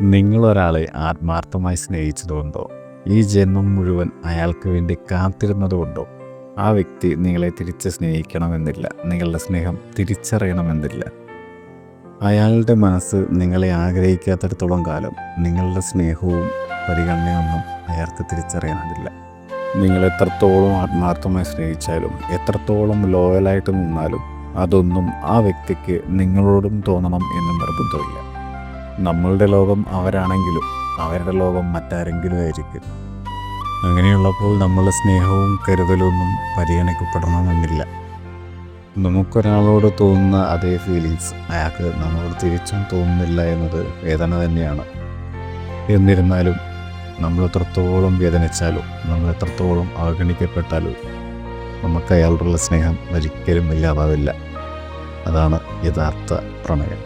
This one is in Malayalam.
നിങ്ങളൊരാളെ ആത്മാർത്ഥമായി സ്നേഹിച്ചതുകൊണ്ടോ ഈ ജന്മം മുഴുവൻ അയാൾക്ക് വേണ്ടി കാത്തിരുന്നതുകൊണ്ടോ ആ വ്യക്തി നിങ്ങളെ തിരിച്ച് സ്നേഹിക്കണമെന്നില്ല, നിങ്ങളുടെ സ്നേഹം തിരിച്ചറിയണമെന്നില്ല. അയാളുടെ മനസ്സ് നിങ്ങളെ ആഗ്രഹിക്കാത്തിടത്തോളം കാലം നിങ്ങളുടെ സ്നേഹവും പരിഗണനയൊന്നും അയാൾക്ക് തിരിച്ചറിയാനാവില്ല. നിങ്ങൾ എത്രത്തോളം ആത്മാർത്ഥമായി സ്നേഹിച്ചാലും എത്രത്തോളം ലോയലായിട്ട് നിന്നാലും അതൊന്നും ആ വ്യക്തിക്ക് നിങ്ങളോടും തോന്നണം എന്ന് നിർബന്ധമില്ല. നമ്മളുടെ ലോകം അവരാണെങ്കിലും അവരുടെ ലോകം മറ്റാരെങ്കിലും ആയിരിക്കും. അങ്ങനെയുള്ളപ്പോൾ നമ്മളുടെ സ്നേഹവും കരുതലൊന്നും പരിഗണിക്കപ്പെടണമെന്നില്ല. നമുക്കൊരാളോട് തോന്നുന്ന അതേ ഫീലിങ്സ് അയാൾക്ക് നമ്മളോട് തിരിച്ചും തോന്നുന്നില്ല എന്നത് വേദന തന്നെയാണ്. എന്നിരുന്നാലും നമ്മൾ എത്രത്തോളം വേദനിച്ചാലും നമ്മൾ എത്രത്തോളം അവഗണിക്കപ്പെട്ടാലും നമുക്ക് അയാളോടുള്ള സ്നേഹം ഒരിക്കലും ഇല്ലാതാവില്ല. അതാണ് യഥാർത്ഥ പ്രണയം.